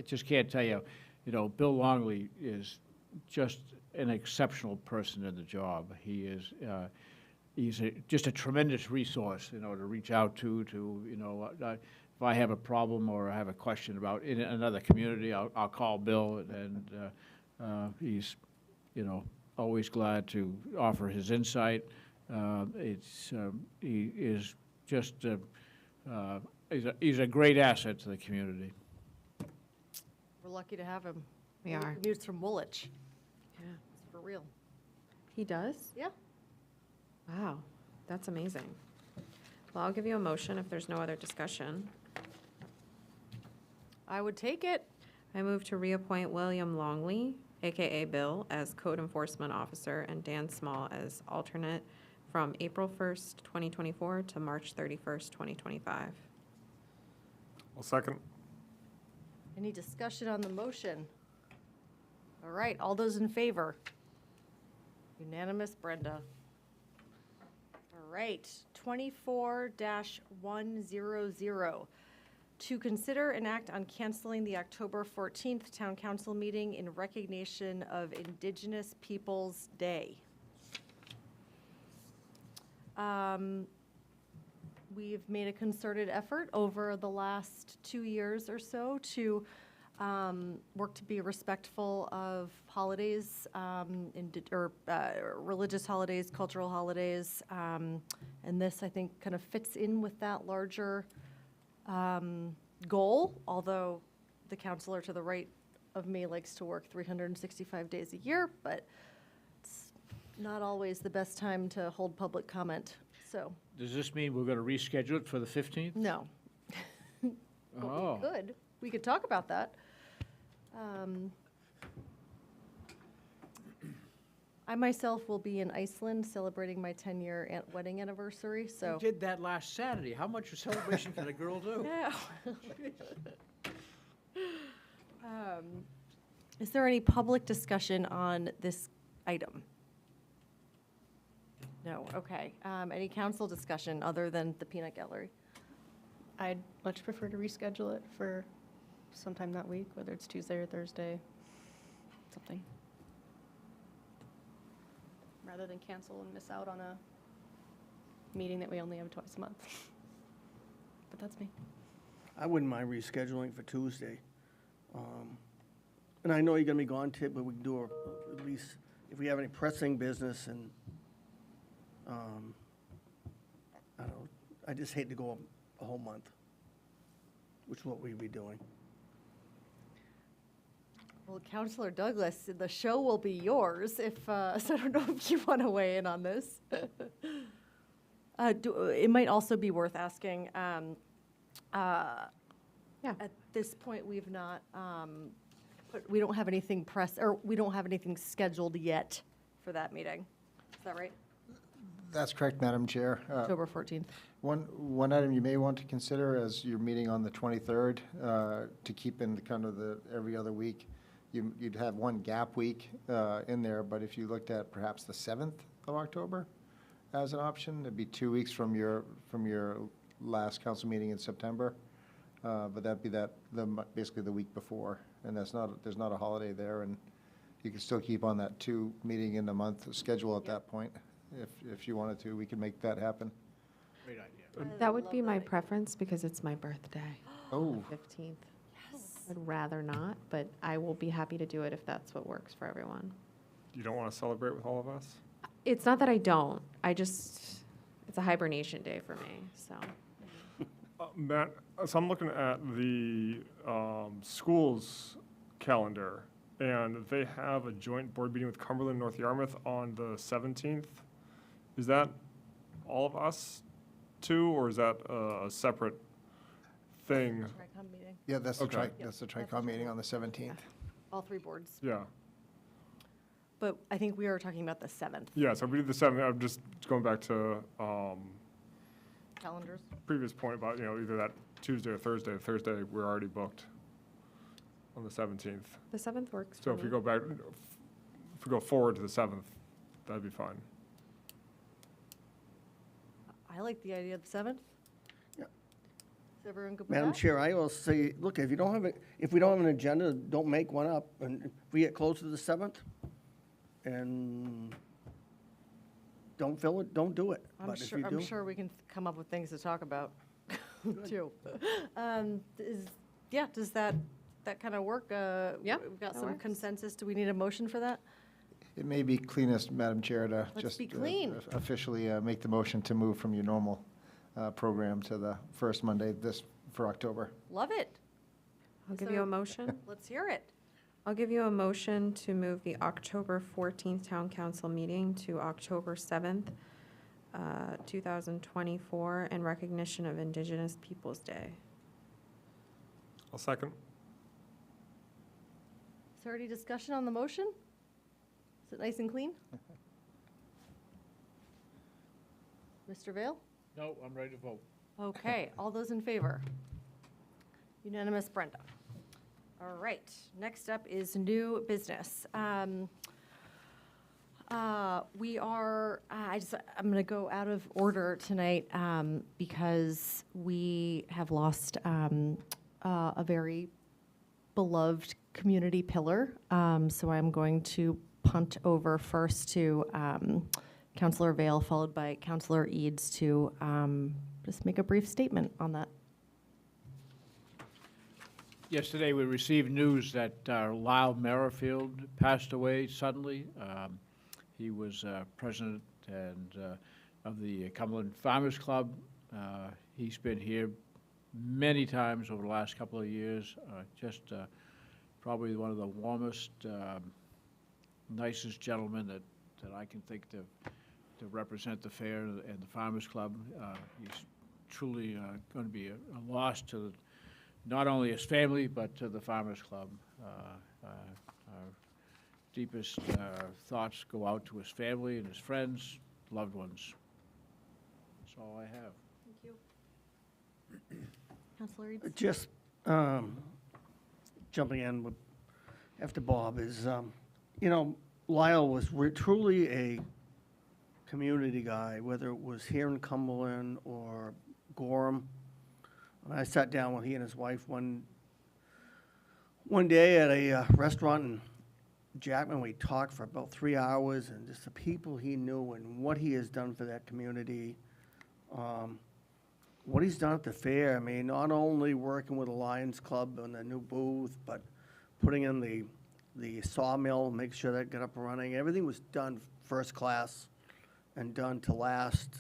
Speaker 11: just can't tell you, Bill Longley is just an exceptional person in the job. He is, he's just a tremendous resource, to reach out to, if I have a problem or I have a question about in another community, I'll call Bill, and he's, always glad to offer his insight. He is just, he's a great asset to the community.
Speaker 1: We're lucky to have him.
Speaker 10: We are.
Speaker 1: He commutes from Woolwich.
Speaker 10: Yeah.
Speaker 1: It's for real.
Speaker 10: He does?
Speaker 1: Yeah.
Speaker 10: Wow, that's amazing. Well, I'll give you a motion if there's no other discussion.
Speaker 1: I would take it.
Speaker 10: I move to reappoint William Longley, AKA Bill, as Code Enforcement Officer and Dan Small as alternate from April 1st, 2024 to March 31st, 2025.
Speaker 9: I'll second.
Speaker 1: Any discussion on the motion? All right, all those in favor? Unanimous, Brenda. All right, 24-100. To consider and act on canceling the October 14th Town Council meeting in recognition of Indigenous Peoples' Day. We've made a concerted effort over the last 2 years or so to work to be respectful of holidays, religious holidays, cultural holidays. And this, I think, kind of fits in with that larger goal, although the counselor to the right of me likes to work 365 days a year, but it's not always the best time to hold public comment, so,
Speaker 11: Does this mean we're going to reschedule it for the 15th?
Speaker 1: no. But
Speaker 11: Oh.
Speaker 1: we could talk about that. I myself will be in Iceland celebrating my 10-year wedding anniversary,
Speaker 11: You
Speaker 1: so.
Speaker 11: did that last Saturday. How much of celebration can a girl do?
Speaker 1: Yeah. Is there any public discussion on this item? No, okay. Any council discussion other than the peanut gallery?
Speaker 12: I'd much prefer to reschedule it for sometime that week, whether it's Tuesday or Thursday, something. Rather than cancel and miss out on a meeting that we only have twice a month. But that's me.
Speaker 5: I wouldn't mind rescheduling for Tuesday. And I know you're gonna be gone, Tip, but we can do at least, if we have any pressing business and, I don't know, I just hate to go a whole month, which is what we'd be doing.
Speaker 1: Well, Counselor Douglas, the show will be yours if, so I don't know if you want to weigh in on this. It might also be worth asking,
Speaker 10: Yeah.
Speaker 1: at this point, we've not, we don't have anything we don't have anything scheduled yet for that meeting. Is that right?
Speaker 3: That's correct, Madam Chair.
Speaker 1: October 14th.
Speaker 3: One item you may want to consider as you're meeting on the 23rd, to keep in the kind of the every other week, you'd have one gap week in there, but if you looked at perhaps the 7th of October as an option, it'd be 2 weeks from your last council meeting in September. But that'd be basically the week before, and there's not a holiday there, and you can still keep on that 2 meeting in a month schedule at that point. If you wanted to, we can make that happen.
Speaker 11: Great idea.
Speaker 10: That would be my preference because it's my birthday,
Speaker 3: Oh,
Speaker 10: 15th. I'd rather not, but I will be happy to do it if that's what works for everyone.
Speaker 9: You don't want to celebrate with all of us?
Speaker 10: It's not that I don't, it's a hibernation day for me, so.
Speaker 9: Matt, so I'm looking at the school's calendar, and they have a joint board meeting with Cumberland and North Yarmouth on the 17th. Is that all of us two, or is that a separate thing?
Speaker 1: TRICOM meeting,
Speaker 3: yeah, that's the
Speaker 9: Okay.
Speaker 3: that's the TRICOM meeting on the 17th.
Speaker 1: all 3 boards.
Speaker 9: Yeah.
Speaker 1: But I think we are talking about the 7th
Speaker 9: Yeah, so if we did the 7th, I'm just going back to
Speaker 1: calendars.
Speaker 9: previous point about, either that Tuesday or Thursday. Thursday, we're already booked on the 17th.
Speaker 10: The 7th works
Speaker 9: So
Speaker 10: for
Speaker 9: if we
Speaker 10: me.
Speaker 9: go back, if we go forward to the 7th, that'd be fine.
Speaker 1: I like the idea of the 7th.
Speaker 5: Yeah.
Speaker 1: Is everyone good with
Speaker 5: Madam
Speaker 1: that?
Speaker 5: Chair, I will say, look, if we don't have an agenda, don't make one up. And if we get close to the 7th and don't fill it, don't do it. But if you
Speaker 1: I'm
Speaker 5: do,
Speaker 1: sure we can come up with things to talk about, too. Does that kind of work?
Speaker 10: Yeah,
Speaker 1: We've got
Speaker 10: that
Speaker 1: some
Speaker 10: works.
Speaker 1: consensus. Do we need a motion for that?
Speaker 3: It may be cleanest, Madam Chair, to
Speaker 1: Let's
Speaker 3: just
Speaker 1: be clean.
Speaker 3: Officially make the motion to move from your normal program to the first Monday for October.
Speaker 1: Love it.
Speaker 10: I'll give
Speaker 1: So-
Speaker 10: you a motion.
Speaker 1: Let's hear it.
Speaker 10: I'll give you a motion to move the October 14th Town Council meeting to October 7th, 2024, in recognition of Indigenous Peoples' Day.
Speaker 9: I'll second.
Speaker 1: Is there any discussion on the motion? Is it nice and clean? Mr. Vale?
Speaker 11: No, I'm ready to vote.
Speaker 1: Okay, all those in favor? Unanimous, Brenda. All right, next up is new business. I'm going to go out of order tonight because we have lost a very beloved community pillar. So I'm going to punt over first to Councillor Vale, followed by Councillor Eads to just make a brief statement on that.
Speaker 11: Yesterday, we received news that Lyle Merrifield passed away suddenly. He was president of the Cumberland Farmers Club. He's been here many times over the last couple of years. Probably one of the warmest, nicest gentlemen that I can think to represent the fair and the Farmers Club. He's truly going to be a loss to not only his family, but to the Farmers Club. deepest thoughts go out to his family and his friends, loved ones. That's all I have.
Speaker 1: Thank you. Counselor Eads?
Speaker 5: Just jumping in with, after Bob is, Lyle was truly a community guy, whether it was here in Cumberland or Gorham. And I sat down with he and his wife one day at a restaurant in Jackman. We talked for about 3 hours, and just the people he knew and what he has done for that community. What he's done at the fair, I mean, not only working with the Lions Club and the new booth, but putting in the sawmill, make sure that got up and running. Everything was done first class and done to last.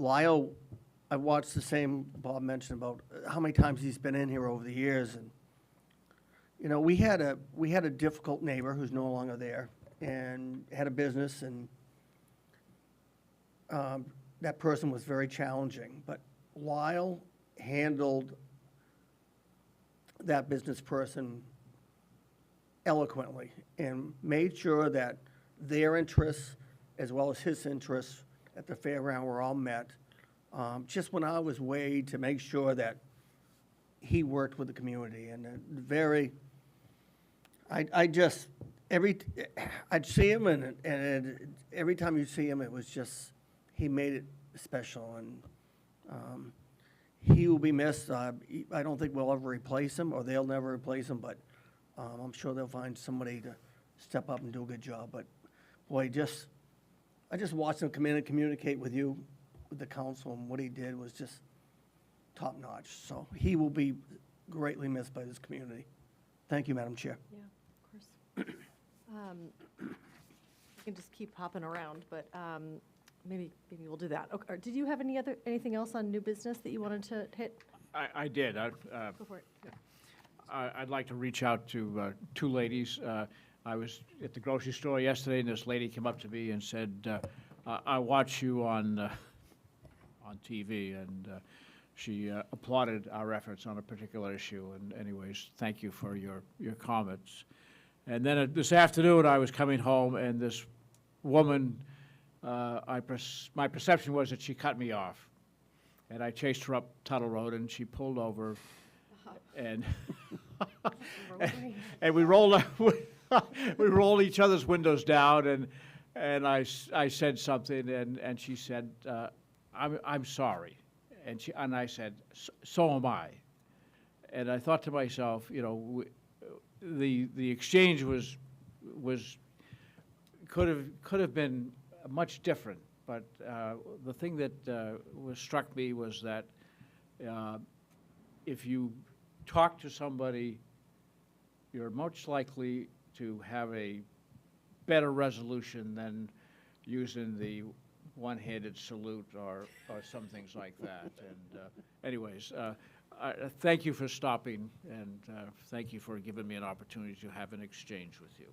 Speaker 5: Lyle, I watched the same Bob mentioned about how many times he's been in here over the years, and we had a difficult neighbor who's no longer there, and had a business, and that person was very challenging. But Lyle handled that business person eloquently and made sure that their interests as well as his interests at the fairground were all met. Just went out of his way to make sure that he worked with the community, and I'd see him, and every time you see him, it was just, he made it special, and he will be missed. I don't think we'll ever replace him, or they'll never replace him, but I'm sure they'll find somebody to step up and do a good job. But boy, I just watched him come in and communicate with you, with the council, and what he did was just top notch. So he will be greatly missed by this community. Thank you, Madam Chair.
Speaker 1: Yeah, of course. We can just keep hopping around, but maybe we'll do that. Okay, did you have anything else on new business that you wanted to hit?
Speaker 11: I did.
Speaker 1: Go for it.
Speaker 11: I'd like to reach out to two ladies. I was at the grocery store yesterday, and this lady came up to me and said, I watch you on TV, and she applauded our efforts on a particular issue. And anyways, thank you for your comments. And then this afternoon, I was coming home, and this woman, my perception was that she cut me off. And I chased her up Tuttle Road, and she pulled over, and and we rolled each other's windows down, and I said something, and she said, I'm sorry, and I said, so am I. And I thought to myself, the exchange could have been much different, but the thing that struck me was that if you talk to somebody, you're much likely to have a better resolution than using the one-handed salute or some things like that. And anyways, thank you for stopping, and thank you for giving me an opportunity to have an exchange with you.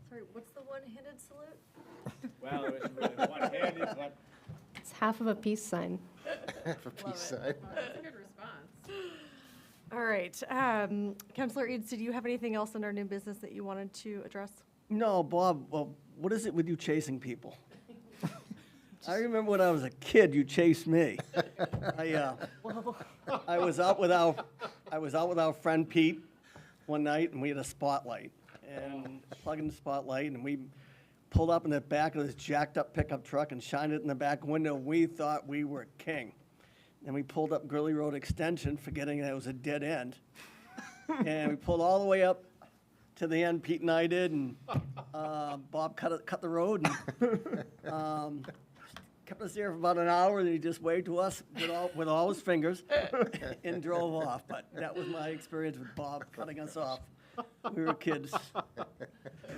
Speaker 1: Sorry, what's the one-handed salute?
Speaker 11: Well, it wasn't really one-handed, but
Speaker 12: It's half of a peace sign.
Speaker 3: For peace sign.
Speaker 10: That's a good response.
Speaker 1: All right. Councilor Eads, did you have anything else in our new business that you wanted to address?
Speaker 5: No, Bob, well, what is it with you chasing people? I remember when I was a kid, you chased me. I was out with our friend Pete one night, and we had a spotlight, and plugged in the spotlight, and we pulled up in the back of this jacked up pickup truck and shined it in the back window. We thought we were king. And we pulled up Gurley Road Extension, forgetting that it was a dead end. And we pulled all the way up to the end, Pete and I did, and Bob cut the road and kept us there for about an hour, and he just waved to us with all his fingers and drove off. But that was my experience with Bob cutting us off. We were kids.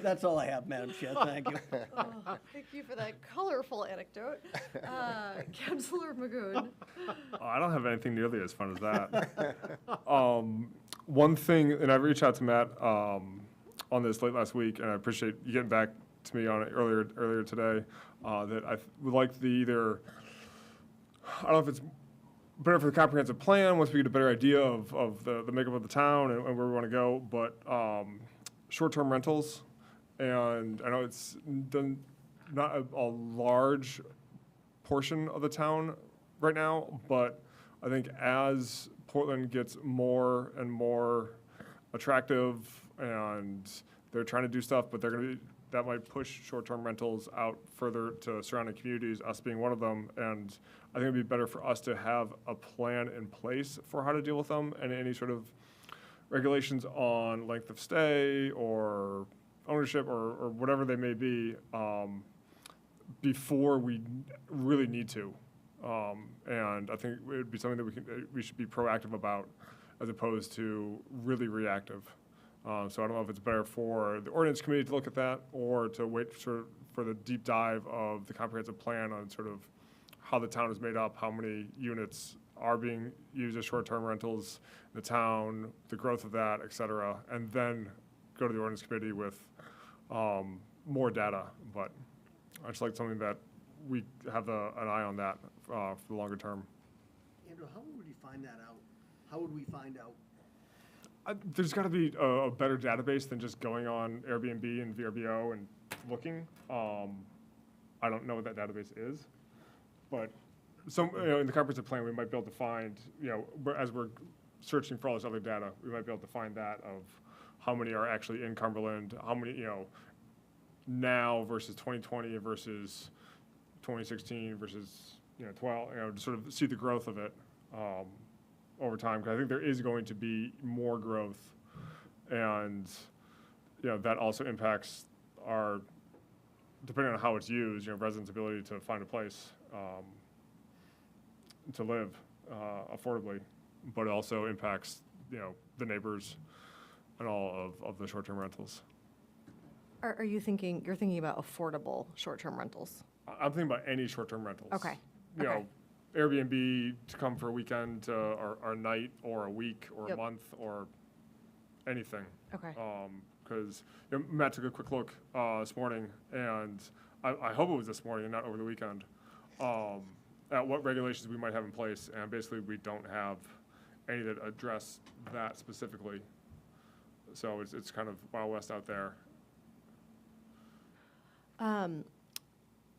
Speaker 5: That's all I have, Madam Chair. Thank you.
Speaker 1: Thank you for that colorful anecdote. Councilor Magoon.
Speaker 9: I don't have anything nearly as fun as that. One thing, and I reached out to Matt on this late last week, and I appreciate you getting back to me on it earlier today, that I would like I don't know if it's better for the comprehensive plan, once we get a better idea of the makeup of the town and where we want to go, but short-term rentals, and I know it's not a large portion of the town right now, but I think as Portland gets more and more attractive and they're trying to do stuff, but that might push short-term rentals out further to surrounding communities, us being one of them. And I think it'd be better for us to have a plan in place for how to deal with them and any sort of regulations on length of stay or ownership or whatever they may be, before we really need to. And I think it would be something that we should be proactive about as opposed to really reactive. So I don't know if it's better for the ordinance committee to look at that or to wait for the deep dive of the comprehensive plan on sort of how the town is made up, how many units are being used as short-term rentals in the town, the growth of that, et cetera, and then go to the ordinance committee with more data. But I just like something that we have an eye on that for the longer term.
Speaker 5: Andrew, how would we find that out? How would we find out?
Speaker 9: There's got to be a better database than just going on Airbnb and VRBO and looking. I don't know what that database is, but in the comprehensive plan, we might be able to find, as we're searching for all this other data, we might be able to find that of how many are actually in Cumberland, how many, now versus 2020 versus 2016 versus, 12, to sort of see the growth of it. Over time, because I think there is going to be more growth, and that also impacts our, depending on how it's used, residents' ability to find a place to live affordably, but it also impacts the neighbors and all of the short-term rentals.
Speaker 1: Are you thinking about affordable short-term rentals?
Speaker 9: I'm thinking about any short-term rentals.
Speaker 1: Okay.
Speaker 9: Airbnb to come for a weekend or a night or a week or a month or anything.
Speaker 1: Okay.
Speaker 9: Because Matt took a quick look this morning, and I hope it was this morning and not over the weekend, at what regulations we might have in place, and basically we don't have any that address that specifically. So it's kind of Wild West out there.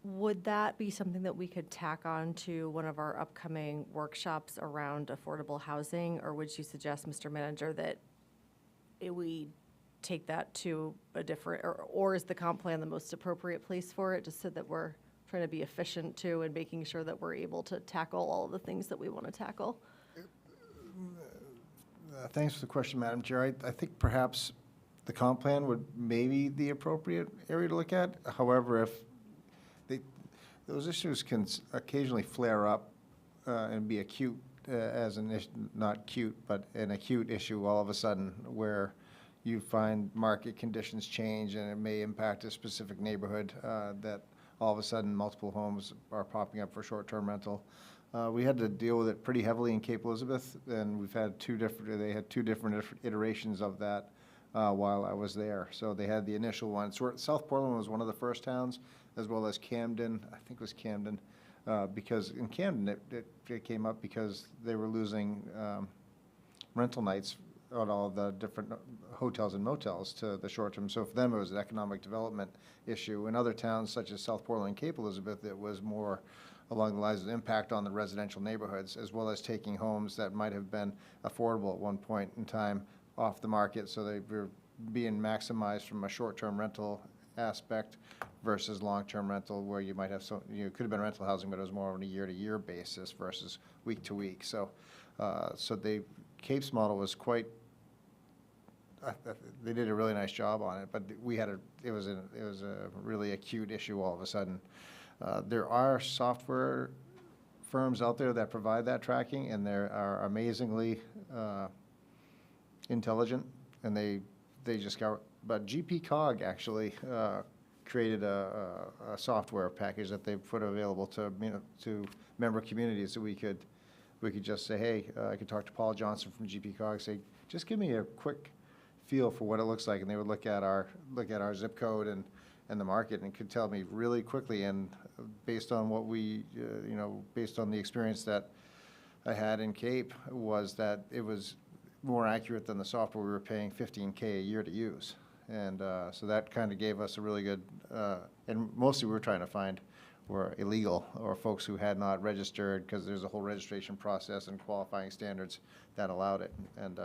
Speaker 1: Would that be something that we could tack on to one of our upcoming workshops around affordable housing? Or would you suggest, Mr. Manager, that we take that to a different, or is the comp plan the most appropriate place for it, just so that we're trying to be efficient too and making sure that we're able to tackle all of the things that we want to tackle?
Speaker 3: Thanks for the question, Madam Chair. I think perhaps the comp plan would maybe the appropriate area to look at. However, if those issues can occasionally flare up and be acute as an issue, not cute, but an acute issue all of a sudden, where you find market conditions change and it may impact a specific neighborhood, that all of a sudden multiple homes are popping up for short-term rental. We had to deal with it pretty heavily in Cape Elizabeth, and they had two different iterations of that while I was there. So they had the initial one. South Portland was one of the first towns, as well as Camden. I think it was Camden, because in Camden it came up because they were losing rental nights on all the different hotels and motels to the short term. So for them, it was an economic development issue. In other towns, such as South Portland and Cape Elizabeth, it was more along the lines of impact on the residential neighborhoods, as well as taking homes that might have been affordable at one point in time off the market, so they were being maximized from a short-term rental aspect versus long-term rental, where you might have it could have been rental housing, but it was more on a year-to-year basis versus week-to-week. So, the Cape's model was quite. They did a really nice job on it, but it was a really acute issue all of a sudden. There are software firms out there that provide that tracking, and they are amazingly intelligent, and they just got. But GPCog actually created a software package that they put available to member communities, so we could just say, hey, I could talk to Paul Johnson from GPCog, say, just give me a quick feel for what it looks like, and they would look at our zip code and the market, and could tell me really quickly, and based on what based on the experience that I had in Cape, was that it was more accurate than the software we were paying $15K a year to use. And so that kind of gave us a really good, and mostly we were trying to find were illegal or folks who had not registered, because there's a whole registration process and qualifying standards that allowed it. And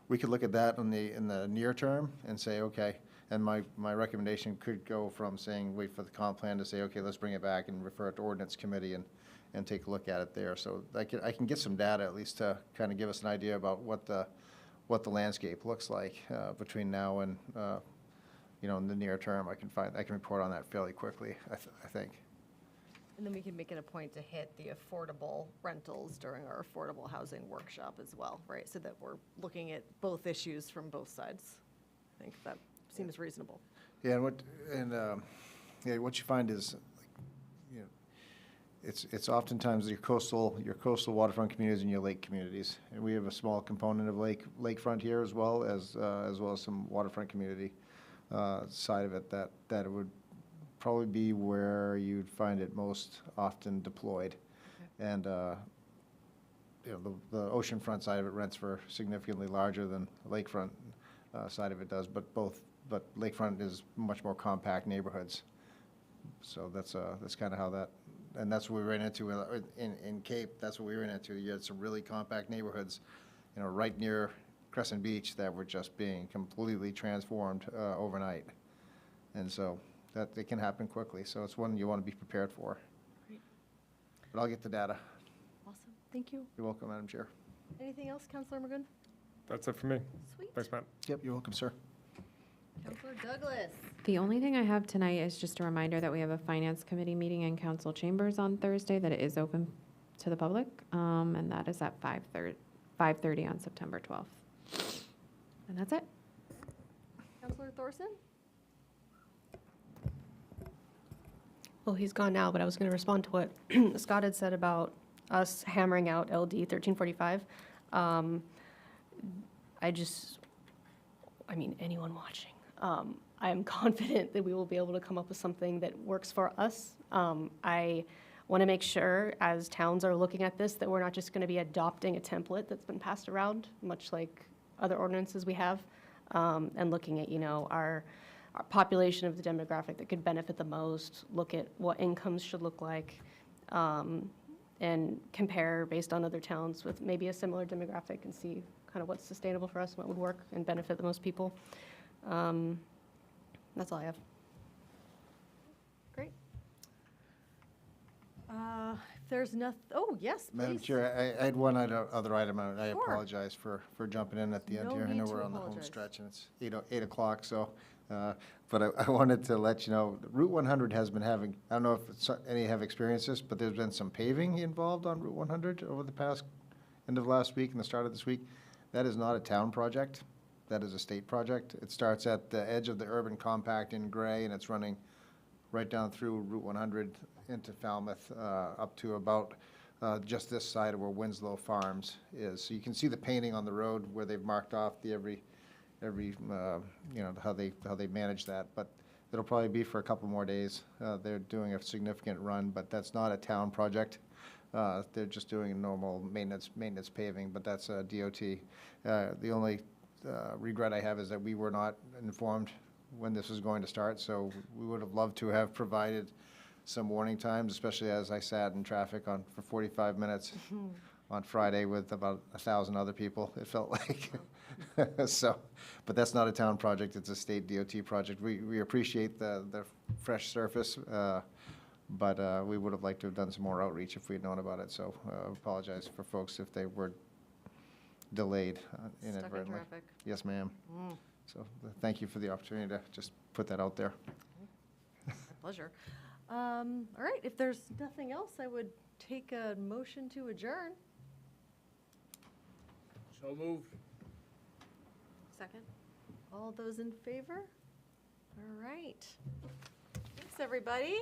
Speaker 3: we could look at that in the near term and say, okay, and my recommendation could go from saying, wait for the comp plan to say, okay, let's bring it back and refer it to ordinance committee and take a look at it there. So I can get some data at least to kind of give us an idea about what the landscape looks like between now and, in the near term. I can report on that fairly quickly, I think.
Speaker 1: And then we can make it a point to hit the affordable rentals during our affordable housing workshop as well, right? So that we're looking at both issues from both sides. I think that seems reasonable.
Speaker 3: Yeah, and what you find is, it's oftentimes your coastal waterfront communities and your lake communities, and we have a small component of lakefront here as well as some waterfront community side of it that it would probably be where you'd find it most often deployed. Okay. And the oceanfront side of it rents for significantly larger than the lakefront side of it does, but lakefront is much more compact neighborhoods. So that's kind of how that, and that's what we ran into in Cape. That's what we ran into. You had some really compact neighborhoods, right near Crescent Beach that were just being completely transformed overnight. And so that it can happen quickly. So it's one you want to be prepared for.
Speaker 1: Great.
Speaker 3: But I'll get the data.
Speaker 1: Awesome. Thank you.
Speaker 3: You're welcome, Madam Chair.
Speaker 1: Anything else, Councilor Magoon?
Speaker 9: That's it for me.
Speaker 1: Sweet.
Speaker 9: Thanks, Matt.
Speaker 3: Yep, you're welcome, sir.
Speaker 1: Councilor Douglas.
Speaker 10: The only thing I have tonight is just a reminder that we have a finance committee meeting in council chambers on Thursday, that it is open to the public, and that is at 5:30 on September 12th. And that's it.
Speaker 1: Councilor Thorson?
Speaker 12: Well, he's gone now, but I was going to respond to what Scott had said about us hammering out LD 1345. Anyone watching, I am confident that we will be able to come up with something that works for us. I want to make sure, as towns are looking at this, that we're not just going to be adopting a template that's been passed around, much like other ordinances we have, and looking at, our population of the demographic that could benefit the most, look at what incomes should look like, and compare based on other towns with maybe a similar demographic and see kind of what's sustainable for us and what would work and benefit the most people. That's all I have.
Speaker 1: Great. If there's nothing, oh, yes, please.
Speaker 3: Madam Chair, I had one other item, and I
Speaker 1: Sure.
Speaker 3: apologize for jumping in at the end
Speaker 1: No
Speaker 3: here. I
Speaker 1: need
Speaker 3: know
Speaker 1: to
Speaker 3: we're on the home
Speaker 1: apologize.
Speaker 3: stretch, and it's 8 o'clock, so, but I wanted to let you know, Route 100 has been having, I don't know if any have experienced this, but there's been some paving involved on Route 100 over the past, end of last week and the start of this week. That is not a town project. That is a state project. It starts at the edge of the urban compact in Gray, and it's running right down through Route 100 into Falmouth, up to about just this side of where Winslow Farms is. So you can see the painting on the road where they've marked off the every how they manage that. But it'll probably be for a couple more days. They're doing a significant run, but that's not a town project. They're just doing a normal maintenance paving, but that's a DOT. The only regret I have is that we were not informed when this was going to start, so we would have loved to have provided some warning times, especially as I sat in traffic for 45 minutes on Friday with about 1,000 other people, it felt like. So, but that's not a town project, it's a state DOT project. We appreciate the fresh surface, but we would have liked to have done some more outreach if we had known about it, so apologize for folks if they were delayed inadvertently.
Speaker 1: Stuck in traffic.
Speaker 3: Yes, ma'am.
Speaker 1: Mm,
Speaker 3: So thank you for the opportunity to just put that out there.
Speaker 1: my pleasure. All right, if there's nothing else, I would take a motion to adjourn.
Speaker 11: So moved.
Speaker 10: Second?
Speaker 1: All those in favor? All right. Thanks, everybody.